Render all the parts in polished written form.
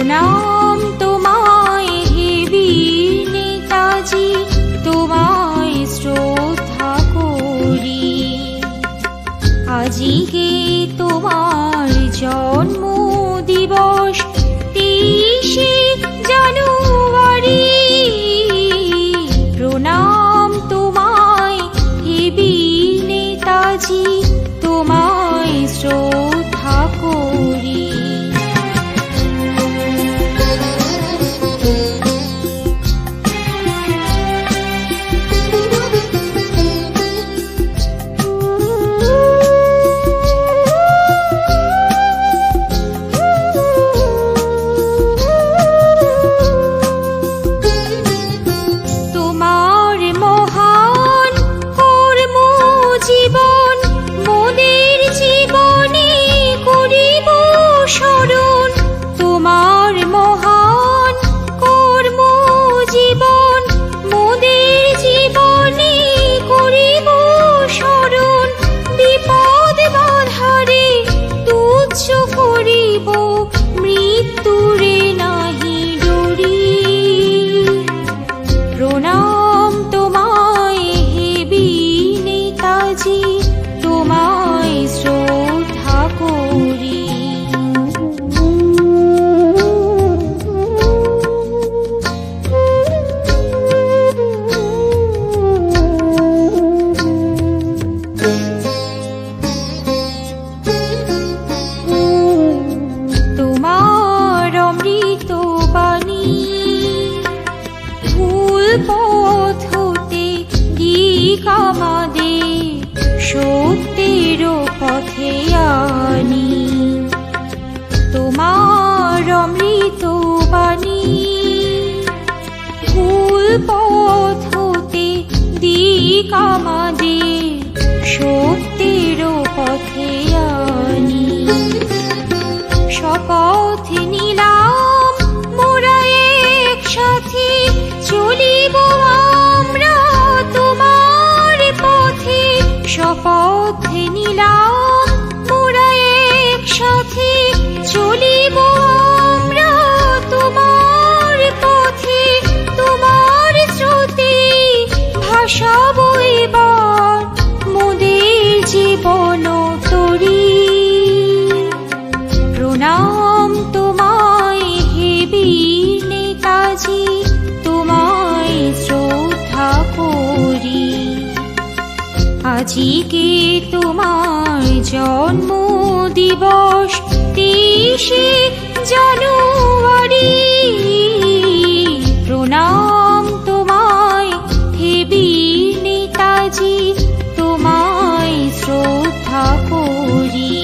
প্রণাম তোমায় হে বীর নেতাজি, তোমায় শ্রদ্ধা করি। আজকে তোমার জন্ম দিবস 23শে জানুয়ারি। প্রণাম তোমায় হে বীর নেতাজি, তোমায় শ্রদ্ধা করি। পথ হতে দিক আমাদের সত্যের পথে আনি। তোমার অমৃত বাণী ভুল পথ হতে দিক আমাদের সত্যের পথে আনি। শপথ নিলাম মোরা একসাথে চলিব আমরা তোমার পথে। শপথ নিলাম মোরা একসাথে চলিব আমরা তোমার পথে। তোমার স্রোতে ভাসাবো এবার মোদের জীবন তরী। প্রণাম তোমায় হে বীর নেতাজি, তোমায় শ্রদ্ধা করি। আজকে তোমার জন্ম দিবস 23শে জানুয়ারি। প্রণাম তোমায় হে বীর নেতাজি, তোমায় শ্রদ্ধা করি।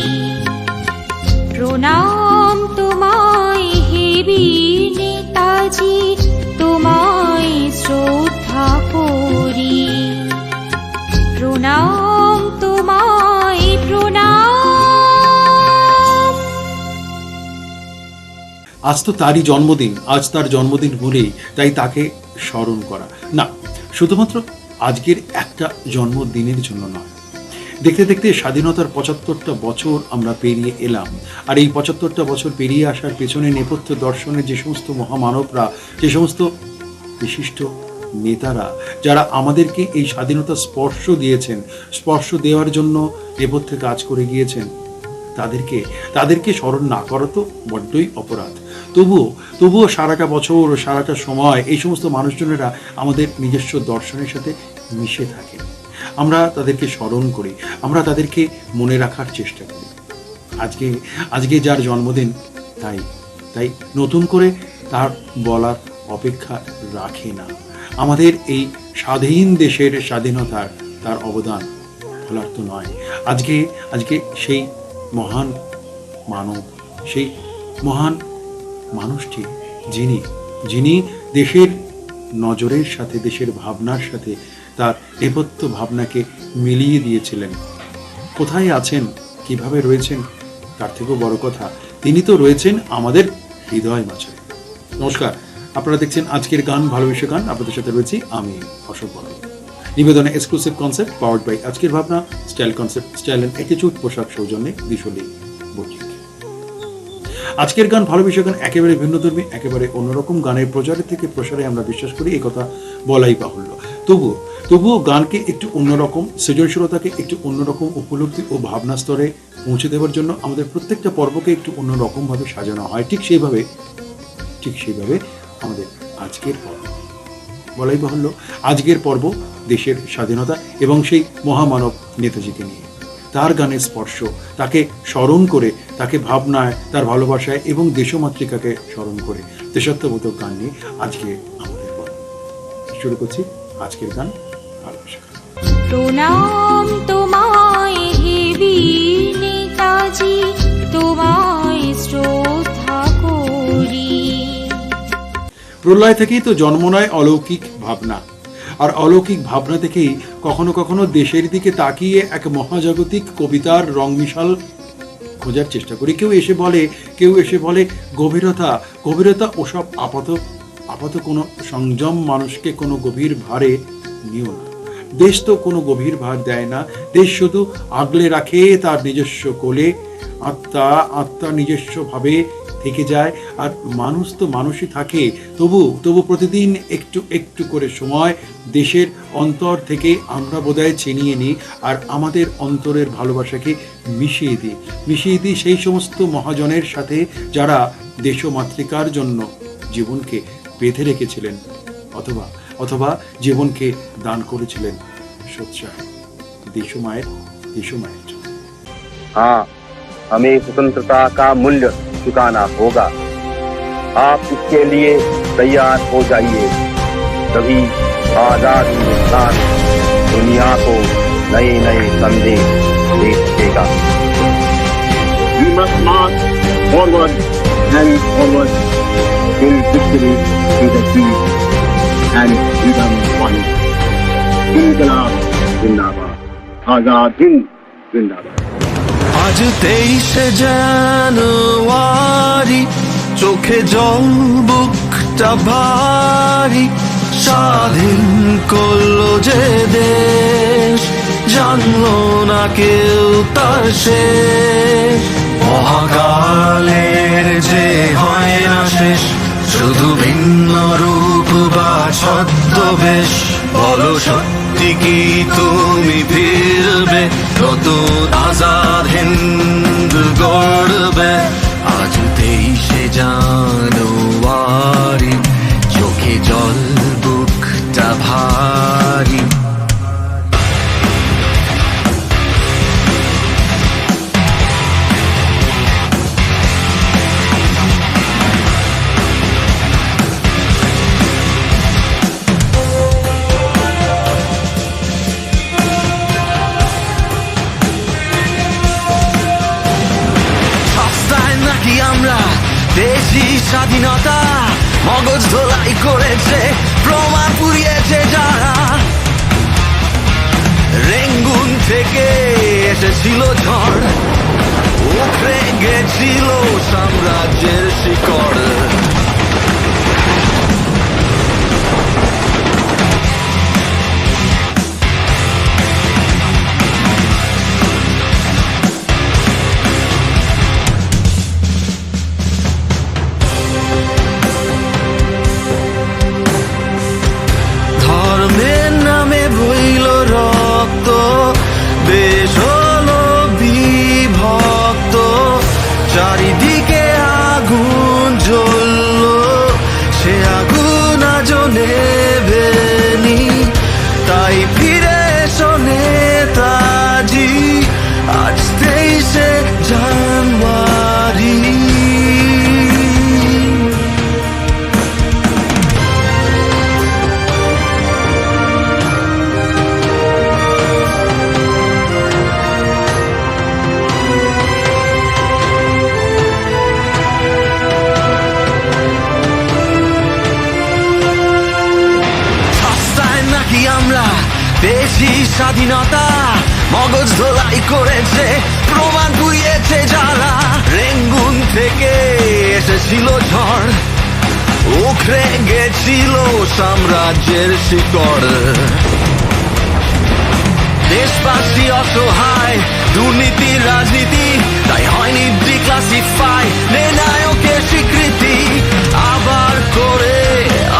প্রণাম তোমায় হে বীর নেতাজি, তোমায় শ্রদ্ধা করি। প্রণাম তোমায় প্রণাম। আজ তো তারই জন্মদিন, আজ তার জন্মদিন ভুলেই তাই তাকে স্মরণ করা না, শুধুমাত্র আজকের একটা জন্মদিনের জন্য নয়। দেখতে দেখতে স্বাধীনতার ৭৫টা বছর আমরা পেরিয়ে এলাম। আর এই ৭৫টা বছর পেরিয়ে আসার পেছনে নেপথ্য দর্শনের যে সমস্ত মহামানবরা, যে সমস্ত বিশিষ্ট নেতারা, যারা আমাদেরকে এই স্বাধীনতা স্পর্শ দিয়েছেন, স্পর্শ দেওয়ার জন্য নেপথ্যে কাজ করে গিয়েছেন, তাদেরকে স্মরণ না করা তো বড্ডই অপরাধ। তবুও সারাটা বছর, সারাটা সময় এই সমস্ত মানুষজনেরা আমাদের নিজস্ব দর্শনের সাথে মিশে থাকেন। আমরা তাদেরকে স্মরণ করি, আমরা তাদেরকে মনে রাখার চেষ্টা করি। আজকে যার জন্মদিন, তাই নতুন করে তার বলার অপেক্ষা রাখে না। আমাদের এই স্বাধীন দেশের স্বাধীনতার তার অবদান ভোলার তো নয়। আজকে সেই মহান মানব, সেই মহান মানুষটি যিনি দেশের নজরের সাথে, দেশের ভাবনার সাথে তার নেপথ্য ভাবনাকে মিলিয়ে দিয়েছিলেন। কোথায় আছেন, কিভাবে রয়েছেন, তার থেকেও বড় কথা তিনি তো রয়েছেন আমাদের হৃদয় মাঝে। নমস্কার, আপনারা দেখছেন আজকের গান, ভালোবেসে গান। আপনাদের সাথে রয়েছি আমি অশোক বর্মন। নিবেদনে এক্সক্লুসিভ কনসেপ্ট পাওয়ার্ড বাই আজকের ভাবনা, style concept, style and attitude পোশাক সৌজন্যে দিশলি বুটিক। আজকের গান ভালোবেসে গান একেবারে ভিন্নধর্মী, একেবারে অন্যরকম গানের প্রচারের থেকে প্রসারে আমরা বিশ্বাস করি, এই কথা বলাই বাহুল্য। তবুও গানকে একটু অন্যরকম, সৃজনশীলতাকে একটু অন্যরকম উপলব্ধি ও ভাবনা স্তরে পৌঁছে দেওয়ার জন্য আমাদের প্রত্যেকটা পর্বকে একটু অন্যরকমভাবে সাজানো হয়। ঠিক সেইভাবে আমাদের আজকের পর্ব, বলাই বাহুল্য আজকের পর্ব দেশের স্বাধীনতা এবং সেই মহামানব নেতাজিকে নিয়ে, তার গানের স্পর্শ, তাকে স্মরণ করে, তাকে ভাবনায়, তার ভালোবাসায় এবং দেশমাতৃকাকে স্মরণ করে দেশাত্মবোধক গান নিয়ে আজকে আমাদের পর্ব শুরু করছি। আজকের গান ভালোবাসা। প্রণাম তোমায় হে বীর নেতাজি, তোমায় শ্রদ্ধা করি। প্রলয় থেকেই তো জন্ম নেয় অলৌকিক ভাবনা, আর অলৌকিক ভাবনা থেকেই কখনো কখনো দেশের দিকে তাকিয়ে এক মহাজাগতিক কবিতার রংমিশাল খোঁজার চেষ্টা করি। কেউ এসে বলে গভীরতা ওসব আপাত কোনো সংযম মানুষকে কোনো গভীর ভারে নিও না। দেশ তো কোনো গভীর ভার দেয় না, দেশ শুধু আগলে রাখে তার নিজস্ব কোলে, আত্মা নিজস্ব ভাবে থেকে যায়, আর মানুষ তো মানুষই থাকে। তবু প্রতিদিন একটু একটু করে সময় দেশের অন্তর থেকে আমরা বোধহয় ছিনিয়ে নিই, আর আমাদের অন্তরের ভালোবাসাকে মিশিয়ে দিই সেই সমস্ত মহাজনের সাথে যারা দেশমাতৃকার জন্য জীবনকে বেঁধে রেখেছিলেন অথবা জীবনকে দান করেছিলেন সোৎসাহে দেশমায়ের জন্য। हाँ, हमें स्वतंत्रता का मूल्य चुकाना होगा। आप इसके लिए तैयार हो जाइए, तभी आजाद हिंदुस्तान दुनिया को नए नए संदेश दे सकेगा। We must march forward and forward till victory is achieved and freedom won. इनकलाब जिंदाबाद, आजाद हिंद जिंदाबाद। আজ 23শে জানুয়ারি, চোখে জল বুকটা ভারী, স্বাধীন করলো যে দেশ, জানলো না কেউ তার শেষ। মহাকালের যে হয় না শেষ, শুধু ভিন্ন রূপ বা ছদ্মবেশ। বলো সত্যি কি তুমি ফিরবে, নতুন আজাদ হিন্দ গড়বে। আজ 23শে জানুয়ারি, চোখে জল বুকটা ভারী। দেশি স্বাধীনতা মগজ ধোলাই করেছে, প্রমাণ পুড়িয়েছে যারা। রেঙ্গুন থেকে এসেছিল ঝড়, উখড়ে গেছিল সাম্রাজ্যের শিকড়। চারিদিকে আগুন জ্বললো, সে আগুন আজও নেভেনি। তাই ফিরে এসো নেতাজি, আজ 23শে জানুয়ারি। দেশি স্বাধীনতা মগজ ধোলাই করেছে, প্রমাণ পুড়িয়েছে যারা। রেঙ্গুন থেকে এসেছিল ঝড়, উখড়ে গেছিল সাম্রাজ্যের শিকড়। দেশবাসী অসহায়, দুর্নীতি রাজনীতি তাই হয়নি ডিক্লাসিফাই, নায়কের স্বীকৃতি আবার করে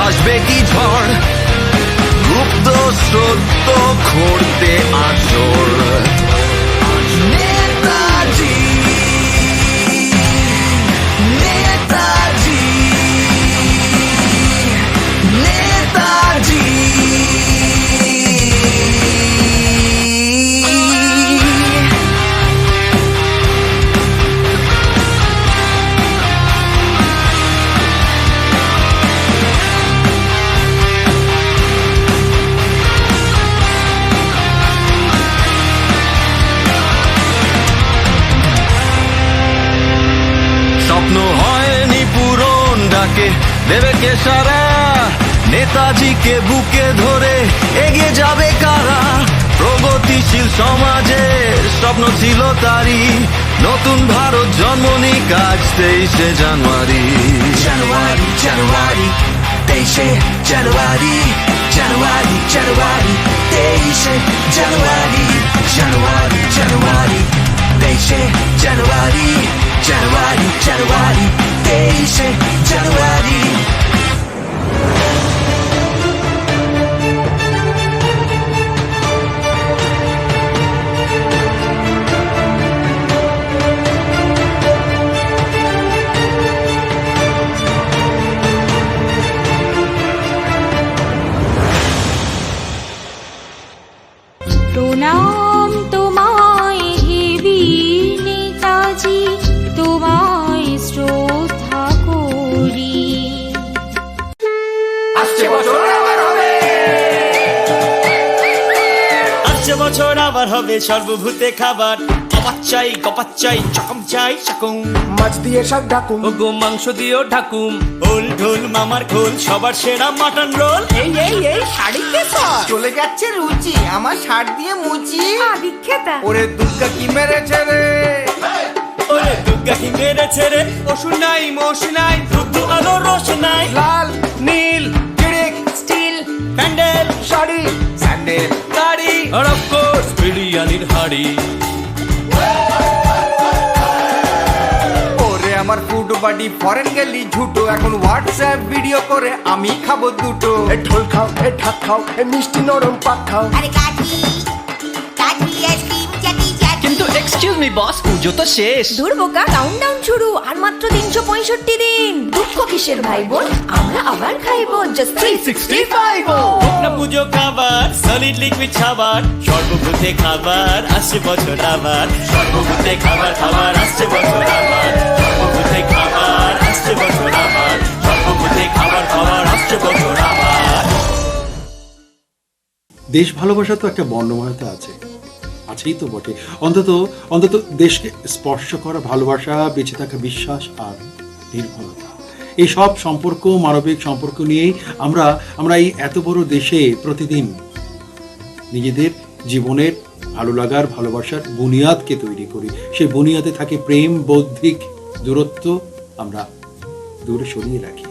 আসবে কি ঝড়, গুপ্ত সত্য করতে আচর। নেতাজি, নেতাজি, নেতাজি। স্বপ্ন হয়নি পূরণ, ডাকে দেবে কে সারা, নেতাজিকে বুকে ধরে এগিয়ে যাবে কারা, প্রগতিশীল সমাজের স্বপ্ন ছিল তারই, নতুন ভারত জন্ম নিক আজ 23শে জানুয়ারি। জানুয়ারি, জানুয়ারি, 23শে জানুয়ারি, জানুয়ারি, জানুয়ারি, 23শে জানুয়ারি, জানুয়ারি, জানুয়ারি, 23শে জানুয়ারি, জানুয়ারি, জানুয়ারি, 23শে জানুয়ারি। প্রণাম তোমায় হে বীর নেতাজি, তোমায় শ্রদ্ধা করি। আসছে বছর আবার হবে, আসছে বছর আবার হবে, সর্বভূতে খাবার, কপাত চাই কপাত চাই, চকম চাই চকম, মাছ দিয়ে শাক ডাকুম, ও গো মাংস দিয়েও ঢাকুম, ওল ঢোল মামার খোল, সবার সেরা মাটন রোল। এই এই এই শাড়িতে চলে যাচ্ছে রুচি, আমার শাড়ি দিয়ে মুচি বিখ্যাতা। ওরে দুর্গা কি মেরেছে রে, ওরে দুর্গা কি মেরেছে রে, ওষু নাই মৌসু নাই, দুধু আলো রস নাই, লাল নীল চিড়িক স্টিল প্যান্ডেল, শাড়ি স্যান্ডেল গাড়ি, আর অফ কোর্স বিরিয়ানির হাড়ি। ওরে আমার ফুড বাডি ফরেন গেলি ঝুটো, এখন হোয়াটসঅ্যাপ ভিডিও করে আমি খাবো দুটো। এ ঢোল খাও, এ ঢাক খাও, এ মিষ্টি নরম পাক খাও। আরে কাঠি কাঠি আইসক্রিম চাটি চাটি। কিন্তু এক্সকিউজ মি বস, পুজো তো শেষ। দূর বোকা, কাউন্টডাউন শুরু, আর মাত্র 365 দিন। দুঃখ কিসের ভাই বোন, আমরা আবার খাইবো জাস্ট 365। হোক না পুজো খাবার, সলিড লিকুইড খাবার, সর্বভূতে খাবার আসছে বছর আবার, সর্বভূতে খাবার খাবার আসছে বছর আবার, সর্বভূতে খাবার আসছে বছর আবার, সর্বভূতে খাবার খাবার আসছে বছর আবার। দেশ ভালোবাসা তো একটা বর্ণময়তা আছে, আছেই তো বটে। অন্তত অন্তত দেশকে স্পর্শ করা ভালোবাসা, বেঁচে থাকা বিশ্বাস আর নির্ভরতা, এই সব সম্পর্ক, মানবিক সম্পর্ক নিয়েই আমরা এই এত বড় দেশে প্রতিদিন নিজেদের জীবনের ভালো লাগার, ভালোবাসার বুনিয়াদকে তৈরি করি। সেই বুনিয়াদে থাকে প্রেম, বৌদ্ধিক দূরত্ব আমরা দূরে সরিয়ে রাখি,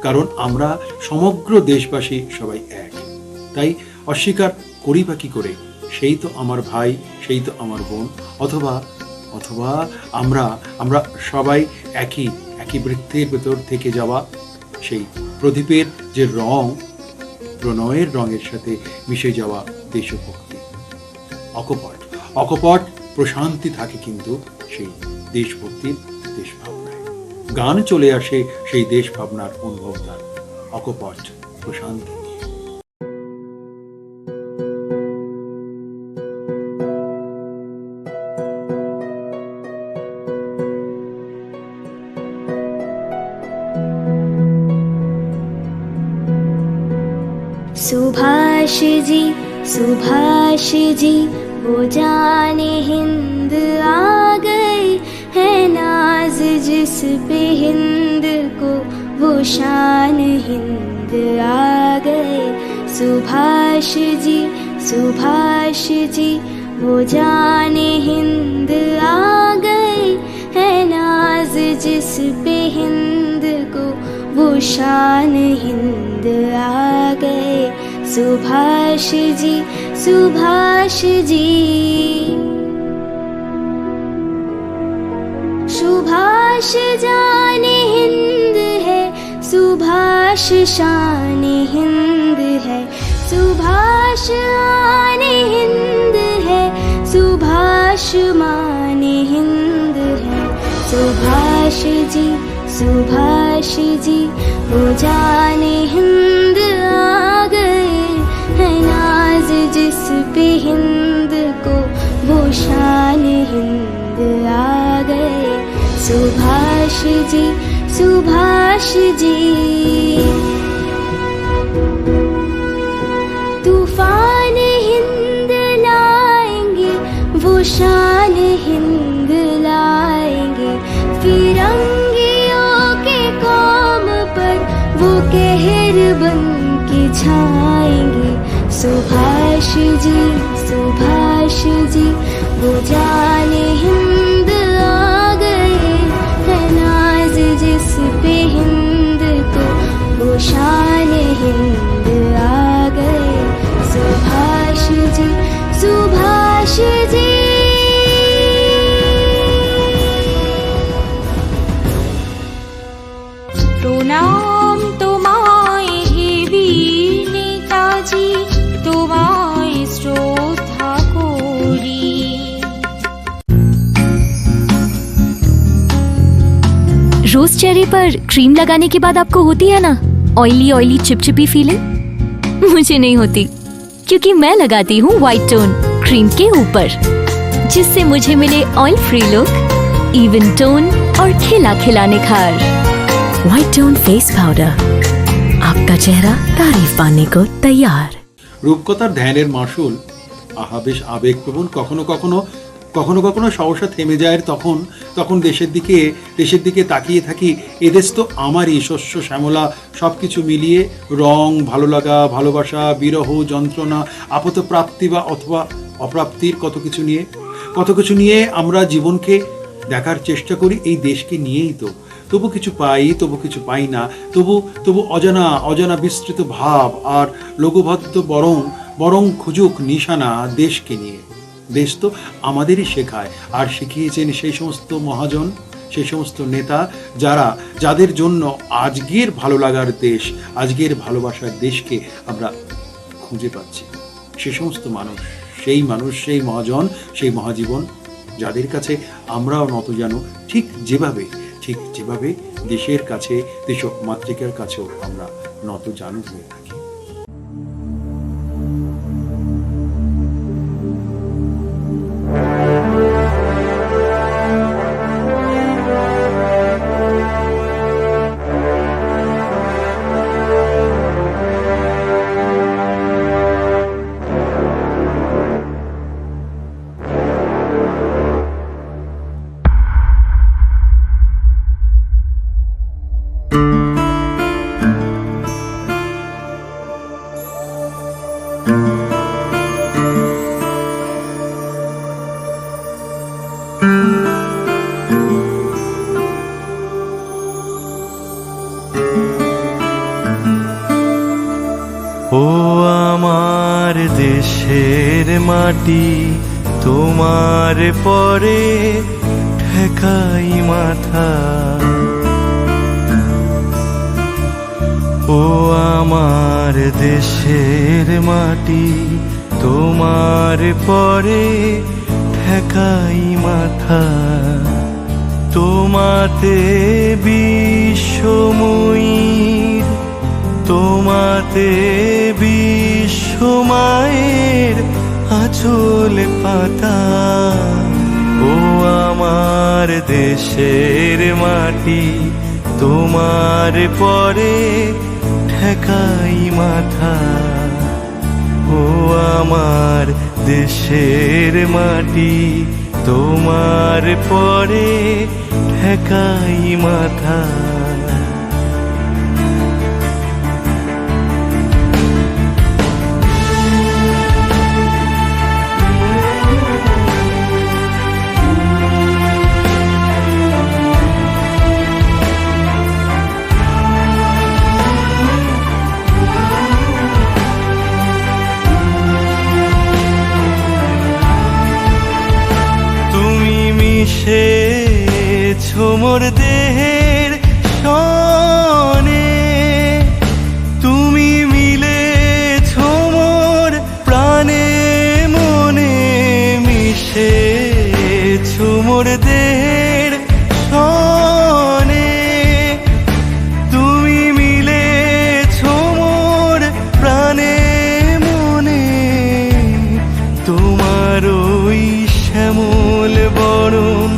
কারণ আমরা সমগ্র দেশবাসী সবাই এক। তাই অস্বীকার করি বা কি করে, সেই তো আমার ভাই, সেই তো আমার বোন, অথবা আমরা সবাই একই বৃত্তের ভেতর থেকে যাওয়া সেই প্রদীপের যে রং, প্রণয়ের রঙের সাথে মিশে যাওয়া দেশভক্তি, অকপট প্রশান্তি থাকে কিন্তু সেই দেশভক্তির, দেশভাবনায়। গান চলে আসে সেই দেশ ভাবনার অনুভবতার অকপট প্রশান্তি। सुभाष जी वो जाने हिंद आ गए, है नाज जिस पे हिंद को वो शान हिंद आ गए। सुभाष जी वो जाने हिंद आ गए, है नाज जिस पे हिंद को वो शान हिंद आ गए। सुभाष जी सुभाष जी सुभाष जाने हिंद है सुभाष शान हिंद है सुभाष आने हिंद है सुभाष मान हिंद है सुभाष जी वो जाने हिंद आ गए है नाज जिस पे हिंद को वो शान हिंद आ गए सुभाष जी तूफान हिंद लाएंगे वो शान हिंद लाएंगे फिरंगियों के कौम पर वो कहर बन के छाएंगे सुभाष जी वो जाने हिंद आ गए है नाज जिस पे हिंद को वो शान हिंद आ गए सुभाष जी প্রণাম তোমায় হে বীর নেতাজি তোমায় শ্রদ্ধা করি रोज चेहरे पर क्रीम लगाने के बाद आपको होती है ना ऑयली चिपचिपी फीलिंग? मुझे नहीं होती क्योंकि मैं लगाती हूँ व्हाइट टोन क्रीम के ऊपर जिससे मुझे मिले oil free look, even tone और खिला निखार। व्हाइट टोन फेस पाउडर, आपका चेहरा तारीफ पाने को तैयार। রূপকথার ধ্যানের মাসুল আহা বেশ আবেগপ্রবণ, কখনো কখনো সহসা থেমে যায়। তখন দেশের দিকে তাকিয়ে থাকি। এদেশ তো আমারই, শস্য শ্যামলা সবকিছু মিলিয়ে রং, ভালো লাগা, ভালোবাসা, বিরহ, যন্ত্রণা, আপাত প্রাপ্তি বা অথবা অপ্রাপ্তির কত কিছু নিয়ে আমরা জীবনকে দেখার চেষ্টা করি। এই দেশকে নিয়েই তো তবু কিছু পাই, তবু কিছু পাই না, তবু অজানা বিস্তৃত ভাব আর লঘুভদ্র বরং খুঁজুক নিশানা দেশকে নিয়ে। দেশ তো আমাদেরই শেখায় আর শিখিয়েছেন সেই সমস্ত মহাজন, সেই সমস্ত নেতা যাদের জন্য আজকের ভালো লাগার দেশ, আজকের ভালোবাসার দেশকে আমরা খুঁজে পাচ্ছি। সে সমস্ত মানুষ, সেই মহাজন, সেই মহাজীবন যাদের কাছে আমরাও নত জানো, ঠিক যেভাবে দেশের কাছে, দেশ মাতৃকার কাছেও আমরা নত জানু হয়ে থাকি। ও আমার দেশের মাটি, তোমার পরে ঠেকাই মাথা। ও আমার দেশের মাটি, তোমার পরে ঠেকাই মাথা। তোমাতে বিশ্বময়ীর, তোমাতে বিশ্বমায়ের আঁচল পাতা। ও আমার দেশের মাটি, তোমার পরে ঠেকাই মাথা। ও আমার দেশের মাটি, তোমার পরে ঠেকাই মাথা। মোর দেহের সনে তুমি মিলেছ মোর প্রাণে মনে মিশেছ মোর দেহের সনে তুমি মিলেছ মোর প্রাণে মনে তোমার ওই শ্যামল বরণ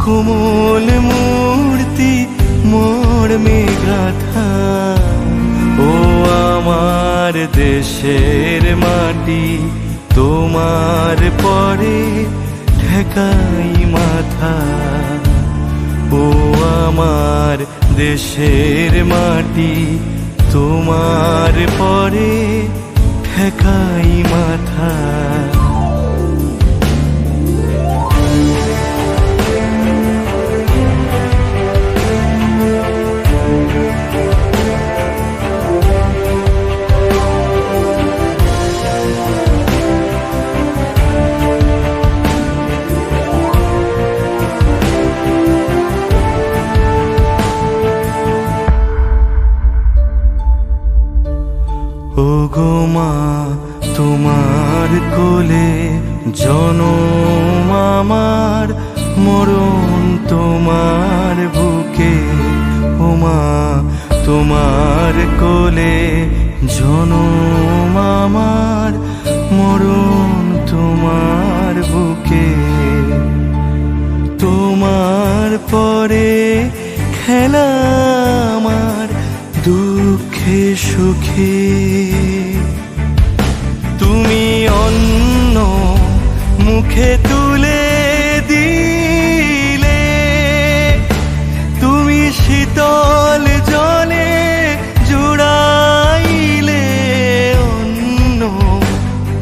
কোমল মূর্তি মোর মেঘাথা ও আমার দেশের মাটি তোমার পরে ঠেকাই মাথা ও আমার দেশের মাটি তোমার পরে ঠেকাই মাথা ও গো মা তোমার কোলে জনম আমার মরণ তোমার বুকে ও মা তোমার কোলে জনম আমার মরণ তোমার বুকে তোমার পরে খেলা আমার দুঃখে সুখে তুমি অন্ন মুখে তুলে দিলে তুমি শীতল জলে জুড়াইলে অন্ন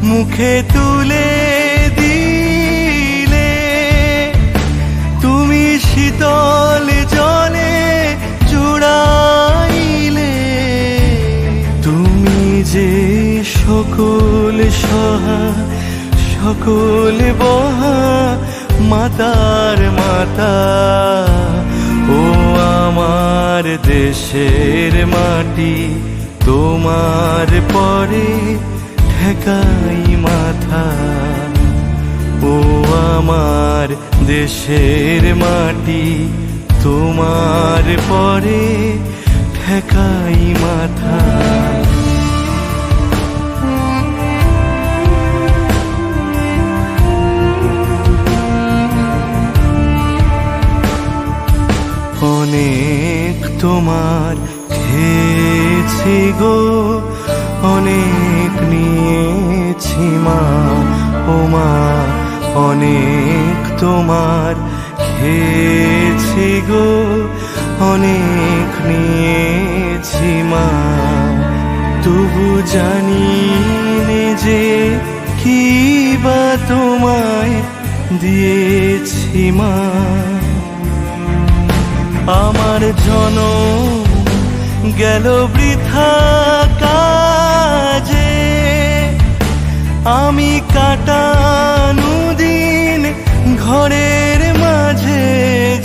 মুখে তুলে দিলে তুমি শীতল জলে জুড়াইলে তুমি যে সকল সহা সকল বহা মাতার মাতা ও আমার দেশের মাটি তোমার পরে ঠেকাই মাথা ও আমার দেশের মাটি তোমার পরে ঠেকাই মাথা অনেক তোমার খেয়েছি গো অনেক নিয়েছি মা ও মা অনেক তোমার খেয়েছি গো অনেক নিয়েছি মা তবু জানি নে যে কি বা তোমায় দিয়েছি মা আমার জনম গেল বৃথা কাজে আমি কাটানো দিন ঘরের মাঝে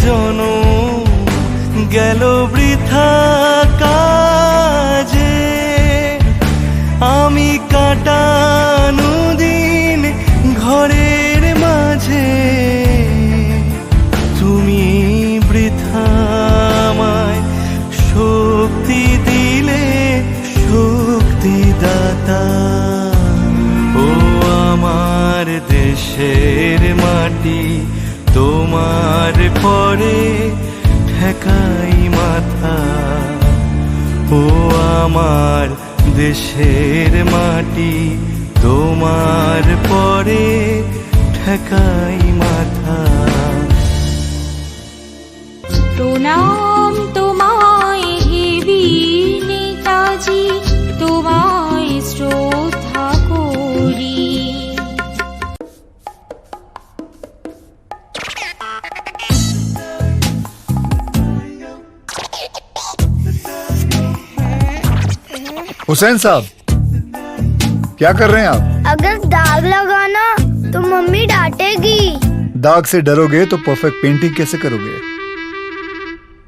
জনম গেল বৃথা কাজে আমি কাটানো দিন ঘরের মাঝে তুমি বৃথা আমায় শক্তি দিলে শক্তিদাতা ও আমার দেশের মাটি তোমার পরে ঠেকাই মাথা ও আমার দেশের মাটি তোমার পরে ঠেকাই মাথা প্রণাম তোমায় হে বীর নেতাজি তোমায় শ্রদ্ধা করি हुसैन साहब क्या कर रहे हैं आप? अगर दाग लगाना तो मम्मी डांटेगी। दाग से डरोगे तो परफेक्ट पेंटिंग कैसे करोगे?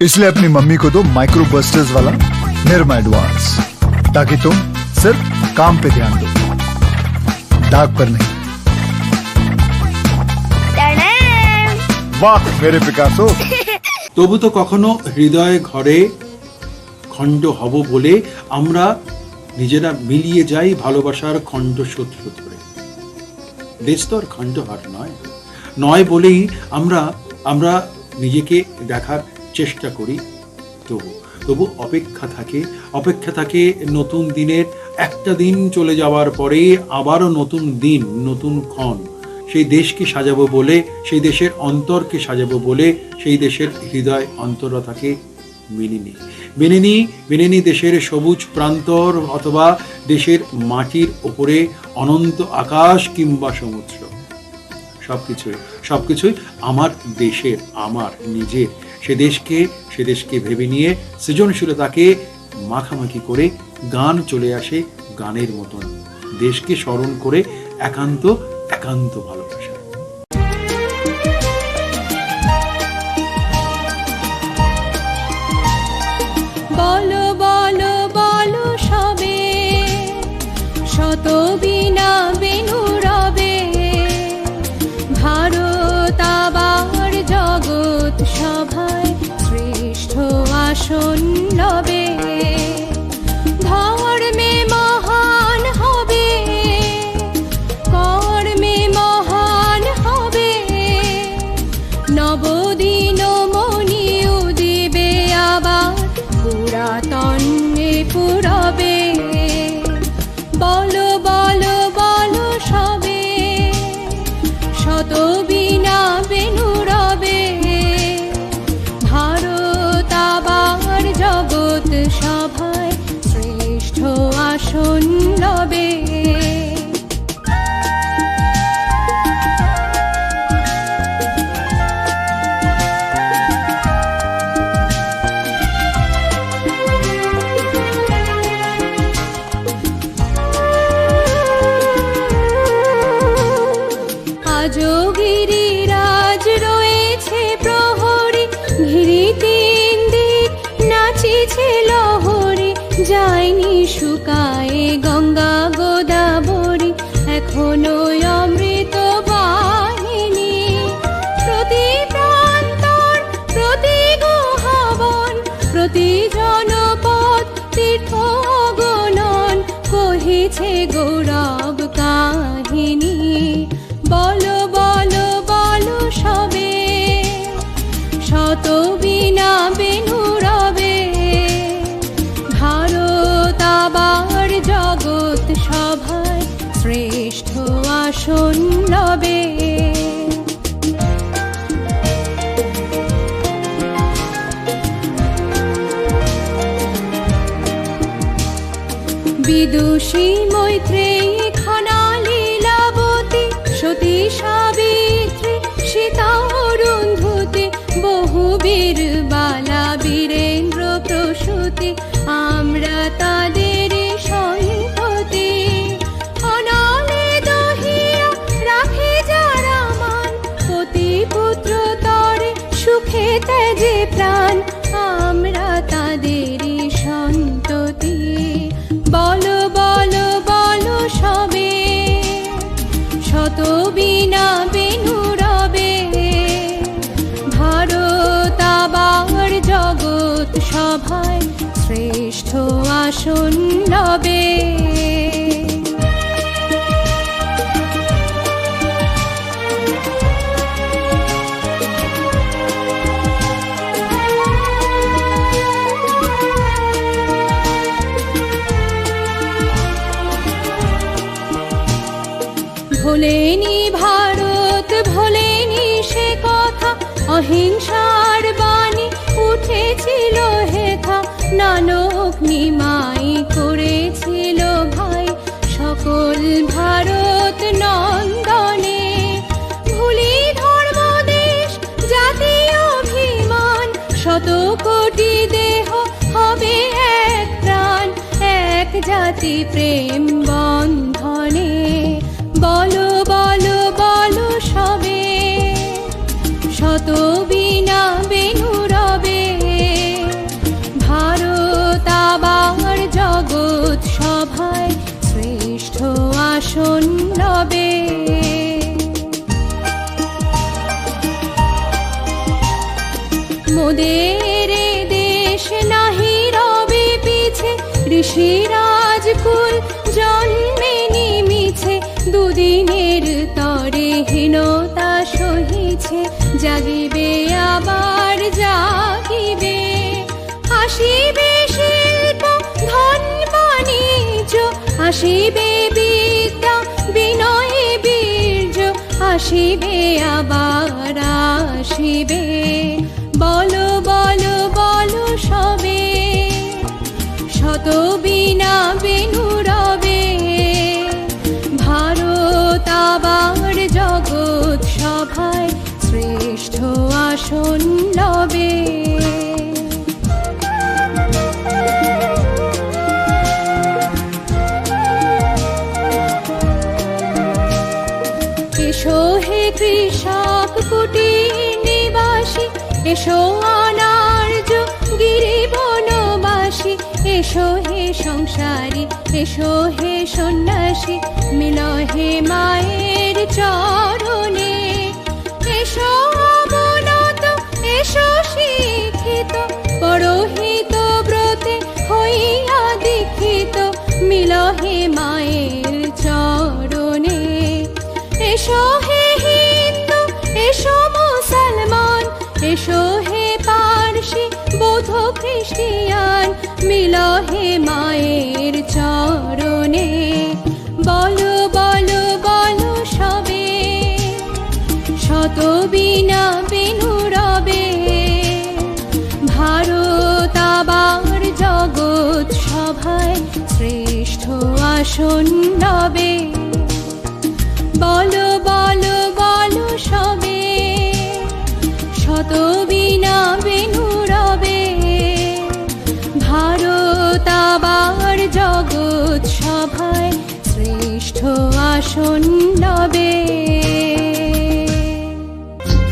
इसलिए अपनी मम्मी को दो माइक्रो बस्टर्स वाला निर्मा एडवांस, ताकि तुम सिर्फ काम पे ध्यान दो, दाग पर नहीं। वाह मेरे पिकासो। তবু তো কখনো হৃদয় ঘরে খণ্ড হব বলে আমরা নিজেরা মিলিয়ে যাই ভালোবাসার খণ্ড সূত্র ধরে। দেশ তো আর খণ্ড হাট নয় বলেই আমরা নিজেকে দেখার চেষ্টা করি। তবু অপেক্ষা থাকে নতুন দিনের। একটা দিন চলে যাওয়ার পরে আবারও নতুন দিন, নতুন ক্ষণ। সেই দেশকে সাজাবো বলে, সেই দেশের অন্তরকে সাজাবো বলে, সেই দেশের হৃদয় অন্তরতাকে মেনে নি দেশের সবুজ প্রান্তর অথবা দেশের মাটির ওপরে অনন্ত আকাশ কিংবা সমুদ্র। সবকিছুই আমার দেশের, আমার নিজের। সে দেশকে ভেবে নিয়ে সৃজনশীলতাকে মাখামাখি করে গান চলে আসে গানের মতন, দেশকে স্মরণ করে একান্ত ভালোবাসা। বলো বলো বলো সবে, শত বীণা বেনু রবে, ভারত আবার জগৎ সভায় শ্রেষ্ঠ আসন লবে। ধর্মে মহান হবে, কর্মে মহান হবে, নবদিন মণি উদিবে আবার পুরাতনে পুরবে। বলো বলো বলো সবে, শত বীণা বেনু রবে, ভারত আবার জগৎ সভায় শ্রেষ্ঠ আসন লবে। গিরিরাজ রয়েছে প্রহরী, ঘিরি তিন দিক নাচিছে লহরী, যায়নি শুকায়ে গঙ্গা গোদাবরী, এখনো অমৃত বাহিনী। প্রতি প্রান্তর, প্রতি গুহাবন, প্রতি জনপদ তীর্থ গণন, কহিছে গৌরব কাহিনী। বলো বলো বলো সবে, শত বীণা বেনু রবে, ভারত আবার জগৎ সভায় শ্রেষ্ঠ আসন লবে। বিদুষী মৈত্রেয়ী খনা লীলাবতী, সতী সাবিত্রী সীতা অরুন্ধতী, বহুবীর বালা বীরেন্দ্র প্রসূতি, আমরা তাদের সন্ততি। অনালে দহিয়া রাখে যারা মান, পতি পুত্র তরে সুখে তেজে প্রাণ, আমরা তাদের সন্ততি। বলো বলো বলো সবে, শত বীণা বেনু রবে, ভারত আবার জগৎ সভায় শ্রেষ্ঠ আসন লবে। ভোলেনি ভারত, ভোলেনি সে কথা, অহিংসার বাণী উঠেছিল হেথা, নানক নিমাই করেছিল ভাই সকল ভারত নন্দনে। ভুলি ধর্ম দেশ জাতি অভিমান, শত কোটি দেহ হবে এক প্রাণ, এক জাতি প্রেম বন্ধনে। বলো বলো বলো সবে, শত বীণা বেনু রবে, ঋষিরাজকুল জন্মেনি মিছে, দুদিনের তরে হীনতা সহিছে, জাগিবে আবার জাগিবে, আসিবে শিল্প ধন বাণিজ্য, আসিবে বিদ্যা বিনয় বীর্য, আসিবে আবার আসিবে, বলো বলো বলো সবে, শত বিনা বেনু রবে, ভারত আবার জগৎ সভায় শ্রেষ্ঠ আসন লবে। এসো হে কৃষক কুটির নিবাসী, এসো অনার্য গিরি বনবাসী, এসো হে সংসারী, এসো হে সন্ন্যাসী, মিল হে মায়ের চরণে, এসো অবনত এসো শিক্ষিত, পরহিত ব্রতে হইয়া দীক্ষিত, মিল হে মায়ের চরণে, এসো হে হিন্দু এসো মুসলমান, এসো হে পারসি বৌদ্ধ খ্রিস্টিয়ান, মিল হে মায়ের চরণে, বলো বলো বলো সবে, শত বিনা বেনু রবে, ভারত আবার জগৎ সভায় শ্রেষ্ঠ আসন লবে, বলো বলো বলো সবে, শত বিনা বেনু রবে, ভারত আবার জগৎ সভায় শ্রেষ্ঠ আসন লবে।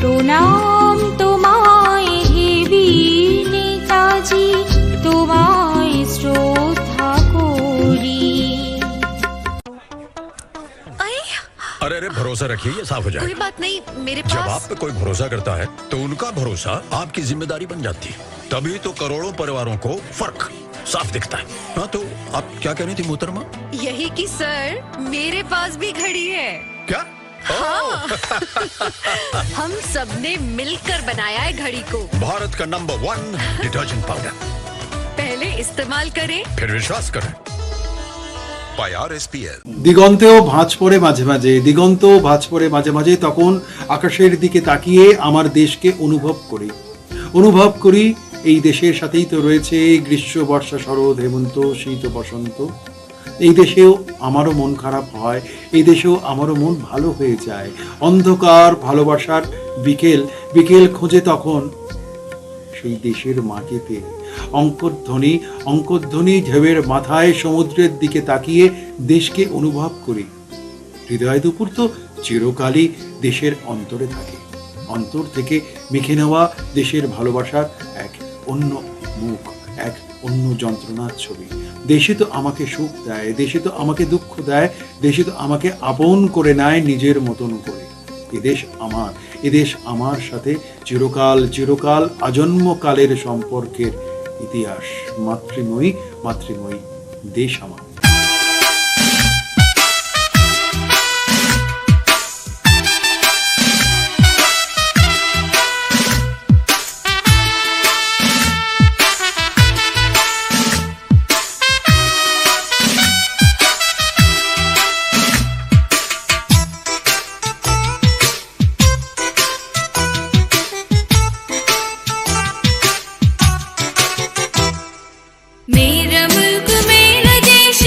প্রণাম তোমায় হে বীর নেতাজি, তোমায় শ্রদ্ধা করি। अरे अरे भरोसा रखिए, ये साफ हो जाए। कोई बात नहीं, मेरे जब पास आप पे कोई भरोसा करता है तो उनका भरोसा आपकी जिम्मेदारी बन जाती है, तभी तो करोड़ों परिवारों को फर्क साफ दिखता है। हाँ, तो आप क्या कह रही थी मोहतरमा? यही कि सर मेरे पास भी घड़ी है। क्या? हाँ। हम सबने मिलकर बनाया है घड़ी को। भारत का नंबर 1 डिटर्जेंट पाउडर। पहले इस्तेमाल करें फिर विश्वास करें। IRSPL। দিগন্তেও ভাঁজ পড়ে মাঝে মাঝে, দিগন্তেও ভাঁজ পড়ে মাঝে মাঝে, তখন আকাশের দিকে তাকিয়ে আমার দেশকে অনুভব করি এই দেশের সাথেই তো রয়েছে গ্রীষ্ম বর্ষা শরৎ হেমন্ত শীত বসন্ত। এই দেশেও আমারও মন খারাপ হয়, এই দেশেও আমারও মন ভালো হয়ে যায়। অন্ধকার ভালোবাসার বিকেল বিকেল খোঁজে তখন সেই দেশের মাটিতে অঙ্কধ্বনি ঢেউয়ের মাথায় সমুদ্রের দিকে তাকিয়ে দেশকে অনুভব করি। হৃদয় দুপুর তো চিরকালই দেশের অন্তরে থাকে, অন্তর থেকে মেখে নেওয়া দেশের ভালোবাসার এক অন্য মুখ, এক অন্য যন্ত্রণার ছবি। দেশে তো আমাকে সুখ দেয়, দেশে তো আমাকে দুঃখ দেয়, দেশে তো আমাকে আপন করে নেয় নিজের মতন করে। এদেশ আমার সাথে চিরকাল চিরকাল আজন্মকালের সম্পর্কের ইতিহাস। মাতৃময়ী দেশ আমার। मेरा मुल्क मेरा देश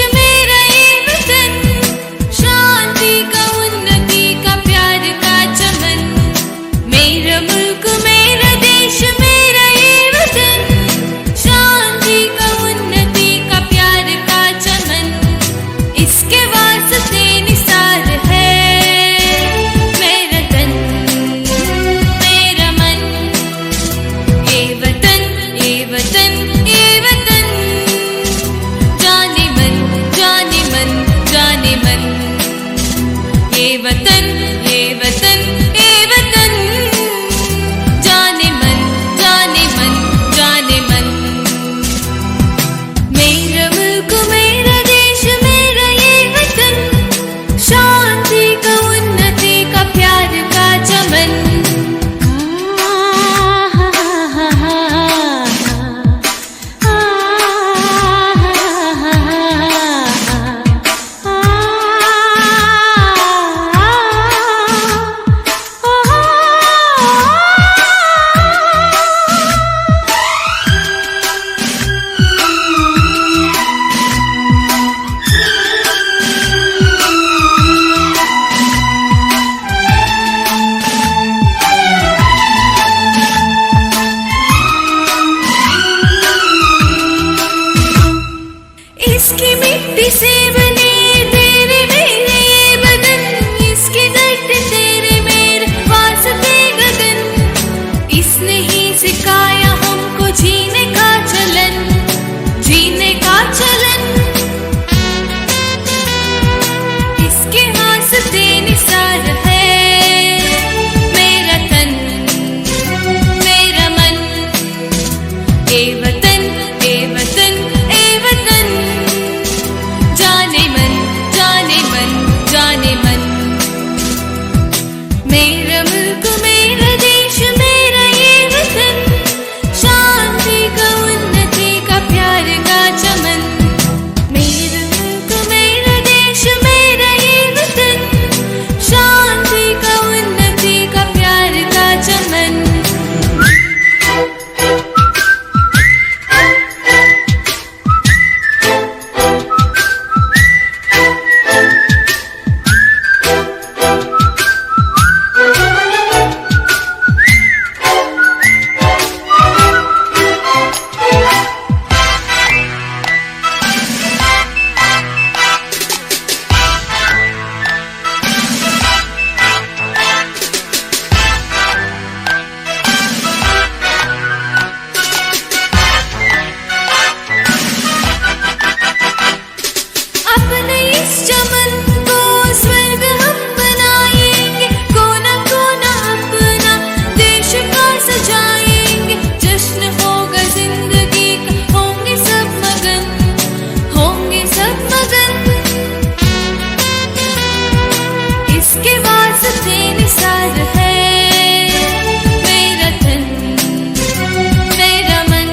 मिट्टी से बने तेरे मेरे बदन, इसके गर्द तेरे मेरे वास्ते गगन, इसने ही सिखाया हमको जीने का चलन, जीने का चलन, इसके वास्ते निसार है मेरा तन मेरा मन। ए वतन ए वतन ए वतन, जाने मन जाने मन जाने मन। मेरा मुल्क मेरा देश मेरा ये वतन, शांति का उन्नति का प्यार का चमन। मेरा मुल्क मेरा देश मेरा ये वतन, शांति का उन्नति का प्यार का चमन। अपने इस चमन को स्वर्ग हम बनाएंगे, कोना कोना अपना देश का सजाएंगे। जश्न होगा जिंदगी का, होंगे सब मगन, होंगे सब मगन। इसके वास्ते निसार है मेरा तन मेरा मन।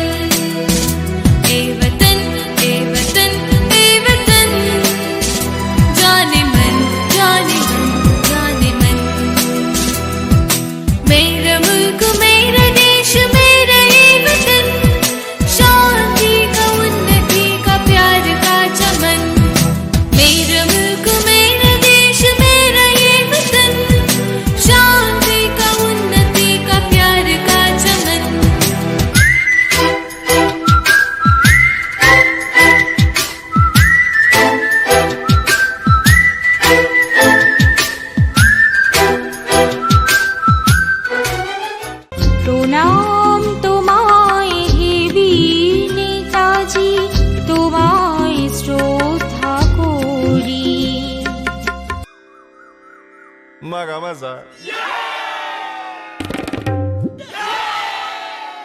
ए वतन ए वतन ए वतन, जाने मन जाने मन जाने मन। मेरा मुल्क मेरा देश मेरा ये वतन, शांति का उन्नति का प्यार का चमन। मेरा मुल्क मेरा देश मेरा ये वतन, शांति का उन्नति का प्यार का चमन। প্রণাম তোমায় হে বীর নেতাজি, তোমায় শ্রদ্ধা করি। Maga maza.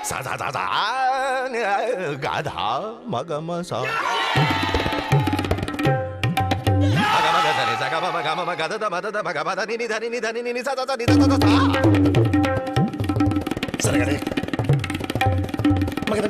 Sa sa sa sa gada maga maza. Maga maga sa sa ga maga maga da ma da maga ba da ni ni sa sa sa ni sa sa sa. Saragade. Maga da.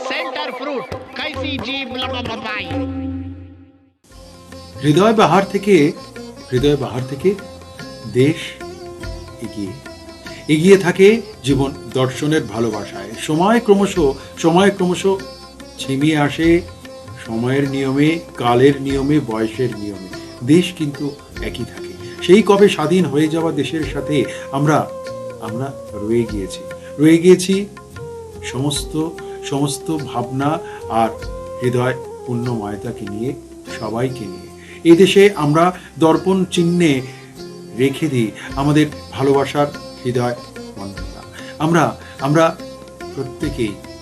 Centre fruit कैसी जीभ लपलपाई। হৃদয় বাহার থেকে দেশ এগিয়ে এগিয়ে থাকে জীবন দর্শনের ভালোবাসায়। সময় ক্রমশ ছিমিয়ে আসে সময়ের নিয়মে, কালের নিয়মে, বয়সের নিয়মে। দেশ কিন্তু একই থাকে। সেই কবে স্বাধীন হয়ে যাওয়া দেশের সাথে আমরা রয়ে গিয়েছি সমস্ত ভাবনা আর হৃদয় পূর্ণময়তাকে নিয়ে, সবাইকে নিয়ে। এই দেশে আমরা দর্পণ চিহ্নে রেখে দিই আমাদের ভালোবাসার হৃদয় মন্ডলটা। আমরা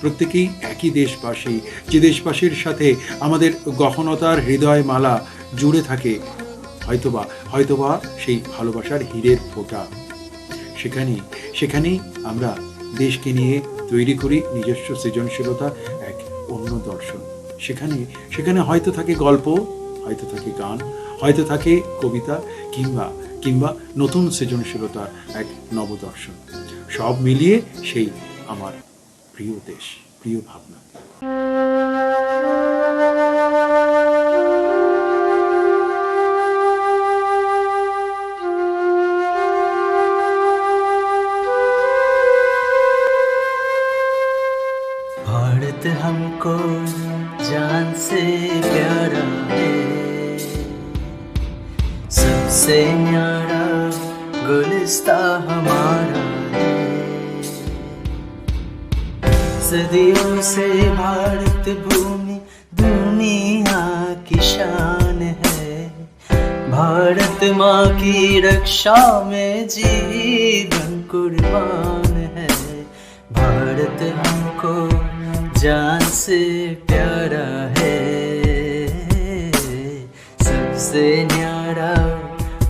প্রত্যেকেই একই দেশবাসী, যে দেশবাসীর সাথে আমাদের গহনতার হৃদয় মালা জুড়ে থাকে হয়তোবা সেই ভালোবাসার হীরের ফোঁটা। সেখানেই আমরা দেশকে নিয়ে তৈরি করি নিজস্ব সৃজনশীলতা, এক অন্য দর্শন। সেখানে হয়তো থাকে গল্প, হয়তো থাকে গান, হয়তো থাকে কবিতা, কিংবা নতুন সৃজনশীলতার এক নবদর্শন। সব মিলিয়ে সেই আমার প্রিয় দেশ, প্রিয় ভাবনা। भारत हमको जान से प्यारा है, सबसे न्यारा गुलिस्ता हमारा है। सदियों से भारत भूमि दुनिया की शान है, भारत माँ की रक्षा में जीवन कुर्बान है। भारत हमको जान से प्यारा है, सबसे न्यारा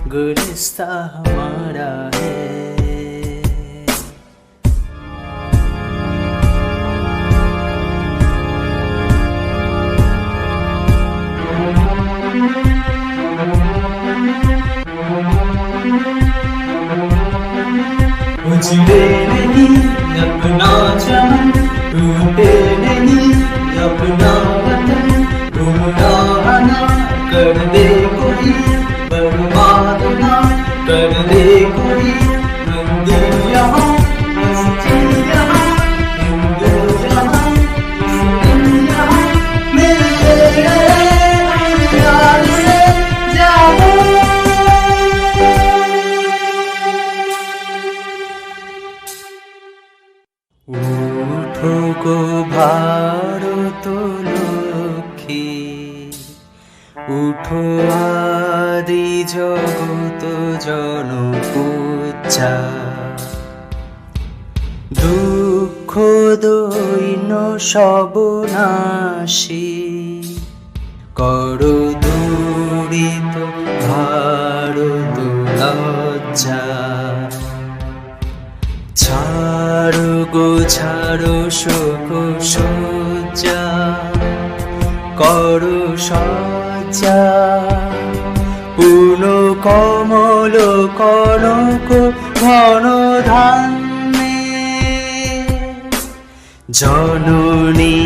गुलिस्ता हमारा है। उजड़े नहीं अपना जान, टूटे नहीं अपना वतन, गुमराह ना कर दे कोई, बर्बाद ना कर दे कोई। मंदिर यहाँ मस्जिद यहाँ, हिंदू यहाँ मुस्लिम यहाँ, मिलते रहे प्यार से जाओ। उठो को भारो तो লক্ষ্মী, উঠো আদি জগত জনপূজা। দুঃখ দৈন্য সবনাশী, করো দূরিত ভারত লজ্জা। ছাড়ো গো ছাড়ো শোক সজ্জা, করো সজ্জা। পূর্ণ কমল কনক ঘন ধান্যে, জননী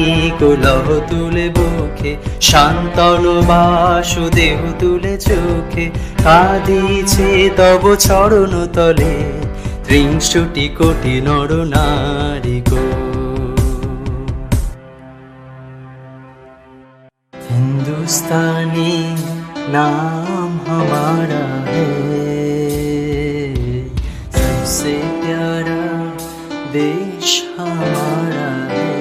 কুলহ তুলে বুকে, শান্তন বাসুদেহ তুলে চোখে। কাঁদিছে তব চরণ তলে 63 কোটি নর নারী গো। हिंदुस्तानी नाम हमारा है, सबसे प्यारा देश हमारा है।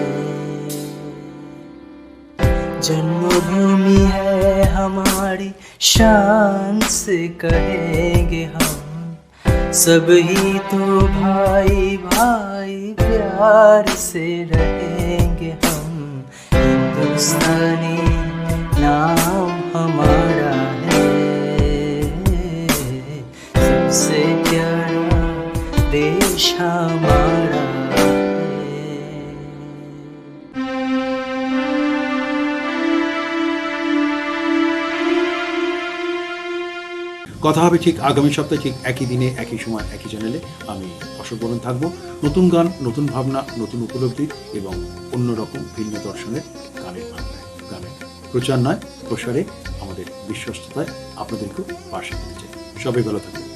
जन्मभूमि है हमारी, शान से कहेंगे हम, सब ही तो भाई भाई प्यार से रहेंगे हम। हिंदुस्तानी नाम हमारा है, सबसे प्यारा देश हमारा है। কথা হবে ঠিক আগামী সপ্তাহে ঠিক একই দিনে একই সময় একই চ্যানেলে। আমি অশোক বরণ থাকবো। নতুন গান, নতুন ভাবনা, নতুন উপলব্ধি এবং অন্যরকম ভিন্ন দর্শনের গানের ভাবনায়, গানের প্রচার নয় প্রসারে আমাদের বিশ্বস্ততায় আপনাদেরকেও পাশে পেতে চাই। সবাই ভালো থাকবেন।